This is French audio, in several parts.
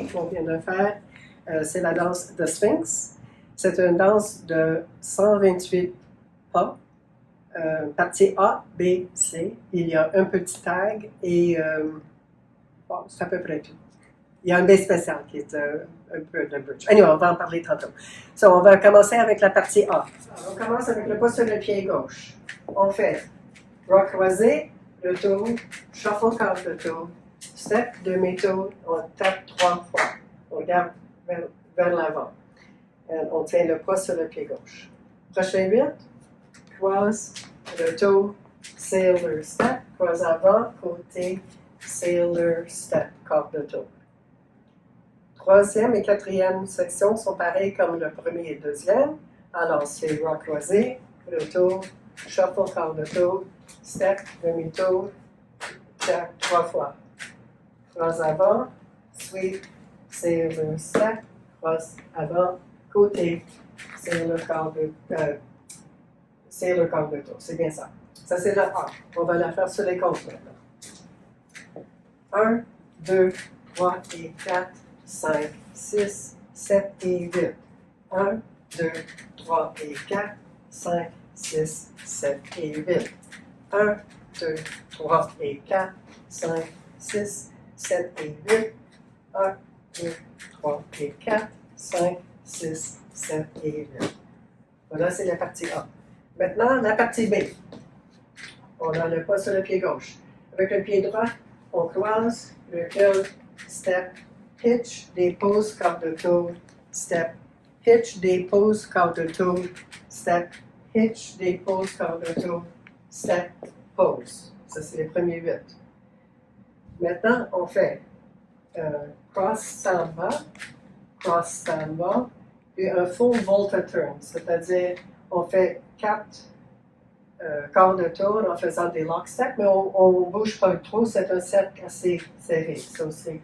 partie qu'on vient de faire, c'est la danse de Sphinx. C'est une danse de 128 pas. Partie A, B, C. Il y a un petit tag et bon, c'est à peu près tout. Il y a un B spécial qui est un peu de bridge. Anyway, on va en parler tantôt. So, on va commencer avec la partie A. Alors, on commence avec le pas sur le pied gauche. On fait bras croisés, le tour, shuffle quart de tour, step, demi-tour, on tape 3 fois. On regarde vers l'avant. On tient le pas sur le pied gauche. Prochain 8, croise, le tour, sailor step, croise avant, côté, sailor step, quart de tour. Troisième et quatrième section sont pareilles comme le premier et deuxième. Alors, c'est bras croisés, le tour, shuffle quart de tour, step, demi-tour, tap 3 fois. Croise avant, sweep, sailor step, croise avant, côté, sailor quart de tour. C'est bien ça. Ça, c'est la A. On va la faire sur les comptes maintenant. 1, 2, 3 et 4, 5, 6, 7 et 8. 1, 2, 3 et 4, 5, 6, 7 et 8. 1, 2, 3 et 4, 5, 6, 7 et 8. 1, 2, 3 et 4, 5, 6, 7 et 8. Voilà, c'est la partie A. Maintenant, la partie B. On a le pas sur le pied gauche. Avec le pied droit, on croise, recule, step, hitch, dépose, quart de tour, step, hitch, dépose, quart de tour, step, hitch, dépose, quart de tour, step, pose. Ça, c'est les premiers 8. Maintenant, on fait cross, stand bas, et un full volta turn, c'est-à-dire on fait 4 quarts de tour en faisant des lock steps, mais on ne bouge pas trop, c'est un cercle assez serré. So, c'est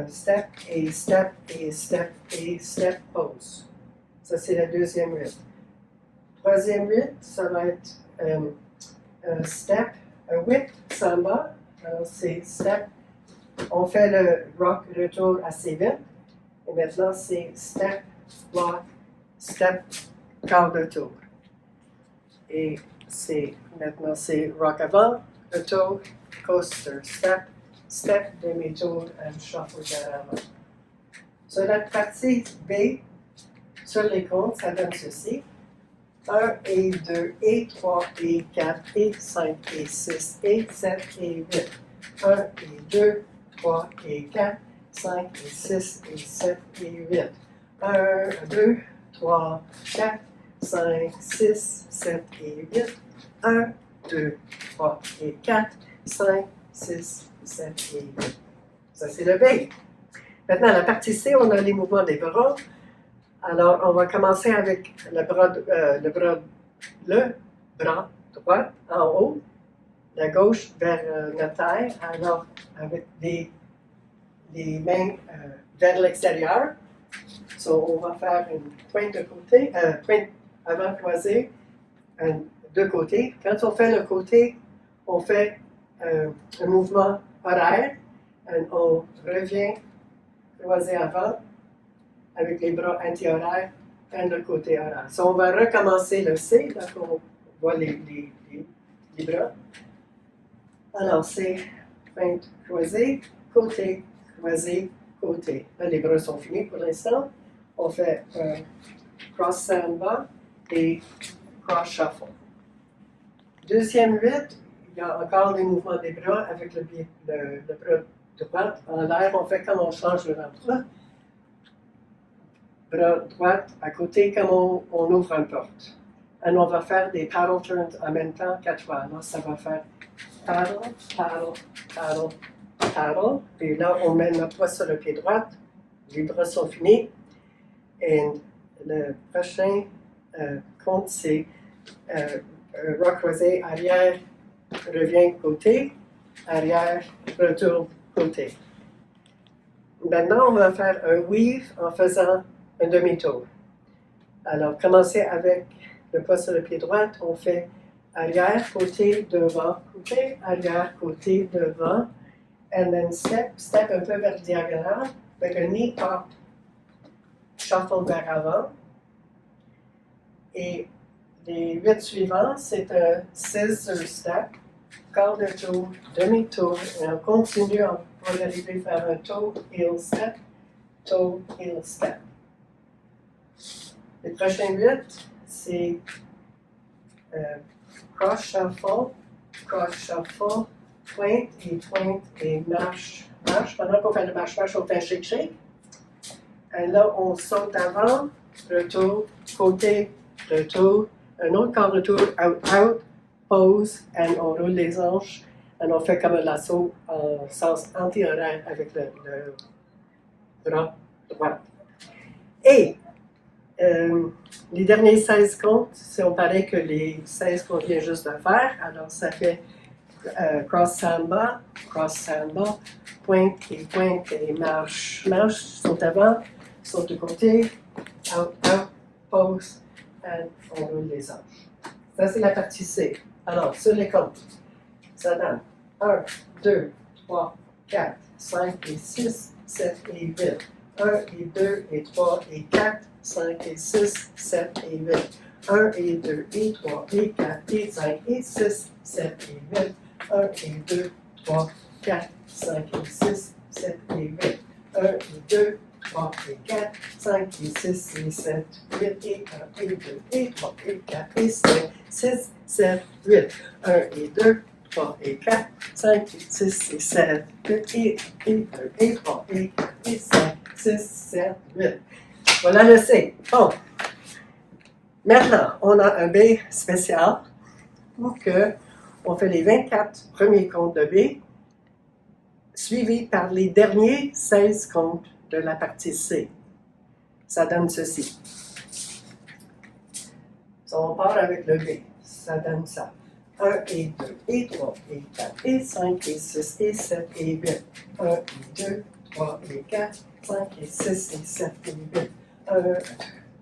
step et step et step et step pose. Ça, c'est la deuxième 8. Troisième 8, ça va être step, whip, samba. Alors, c'est step. On fait le rock retour assez vite. Et maintenant, c'est step, block, step, quart de tour. Et maintenant, c'est rock avant, retour, coaster, step, step, demi-tour, and shuffle vers avant. Sur la partie B, sur les comptes, ça donne ceci. 1 et 2 et 3 et 4 et 5 et 6 et 7 et 8. 1 et 2, 3 et 4, 5 et 6 et 7 et 8. 1, 2, 3, 4, 5, 6, 7 et 8. 1, 2, 3 et 4, 5, 6, 7 et 8. Ça, c'est le B. Maintenant, la partie C, on a les mouvements des bras. Alors, on va commencer avec le bras droit en haut, la gauche vers la taille. Alors, avec des mains vers l'extérieur. So, on va faire une pointe de côté, pointe avant croisée, de côté. Quand on fait le côté, on fait un mouvement horaire. On revient croisé avant avec les bras anti-horaires et le côté horaire. So, on va recommencer le C, donc on voit les bras. Alors, c'est pointe croisée, côté, croisé, côté. Là, les bras sont finis pour l'instant. On fait cross samba et cross shuffle. Deuxième 8, il y a encore les mouvements des bras avec le bras droit en l'air. On fait comme on change le bras droit. Bras droit à côté comme on ouvre une porte. Et on va faire des paddle turns en même temps 4 fois. Alors, ça va faire paddle, paddle, paddle, paddle. Et là, on met notre poids sur le pied droit. Les bras sont finis. Et le prochain compte, c'est rock croisé, arrière, revient côté, arrière, retour côté. Maintenant, on va faire un weave en faisant un demi-tour. Alors, commencez avec le pas sur le pied droit. On fait arrière, côté, devant, côté, arrière, côté, devant. And then step un peu vers diagonale. avec un knee pop, shuffle vers avant. Et les 8 suivants, c'est un scissor step, quart de tour, demi-tour, et on continue, on va arriver à faire un toe, heel step. Les prochains 8, c'est cross shuffle, pointe et marche. Pendant qu'on fait le marche, on fait un shake. Et là, on saute avant, retour, côté, retour, un autre quart de tour, out, pose, et on roule les hanches, et on fait comme un lasso en sens anti-horaire avec le bras droit. Et les derniers 16 comptes, si on paraît que les 16 qu'on vient juste de faire, alors ça fait cross samba, pointe et marche. Marche, saute avant, saute de côté, out, pose, et on roule les hanches. Ça, c'est la partie C. Alors, sur les comptes, ça donne 1, 2, 3, 4, 5 et 6, 7 et 8. 1 et 2 et 3 et 4, 5 et 6, 7 et 8. 1 et 2 et 3 et 4 et 5 et 6, 7 et 8. 1 et 2, 3, 4, 5 et 6, 7 et 8. 1 et 2, 3 et 4, 5 et 6 et 7, 8 et 1 et 2 et 3 et 4 et 5, 6, 7, 8. 1 et 2, 3 et 4, 5 et 6 et 7, 8 et 2 et 3 et 4 et 5, 6, 7, 8. Voilà le C. Bon. Maintenant, on a un B spécial pour que on fait les 24 premiers comptes de B, suivis par les derniers 16 comptes de la partie C. Ça donne ceci. On part avec le B. Ça donne ça. 1 et 2 et 3 et 4 et 5 et 6 et 7 et 8. 1 et 2, 3 et 4, 5 et 6 et 7 et 8. 1, 2,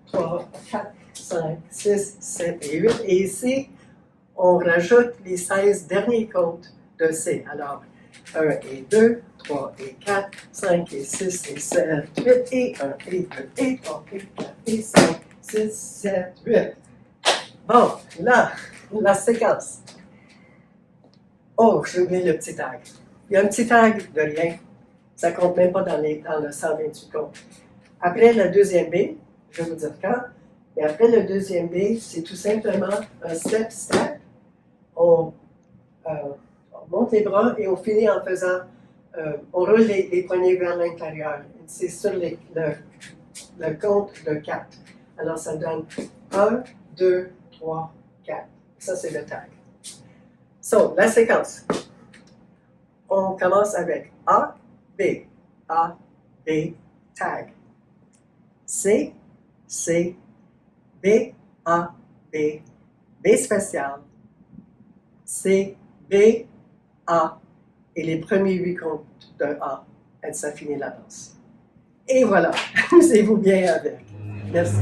3, 4, 5, 6, 7 et 8. Et ici, on rajoute les 16 derniers comptes de C. Alors, 1 et 2, 3 et 4, 5 et 6 et 7, 8 et 1 et 2 et 3 et 4 et 5, 6, 7, 8. Bon, là, la séquence. Oh, j'ai oublié le petit tag. Il y a un petit tag de rien. Ça ne compte même pas dans le 128 comptes. Après le deuxième B, je vais vous dire quand, mais après le deuxième B, c'est tout simplement un step. On monte les bras et on finit en faisant, on roule les poignets vers l'intérieur. C'est sur le compte de 4. Alors ça donne 1, 2, 3, 4. Ça, c'est le tag. So, la séquence. On commence avec A, B, tag. C, B, A, B spécial, C, B, A, et les premiers 8 comptes de A, et ça finit la danse. Et voilà, amusez-vous bien avec. Merci.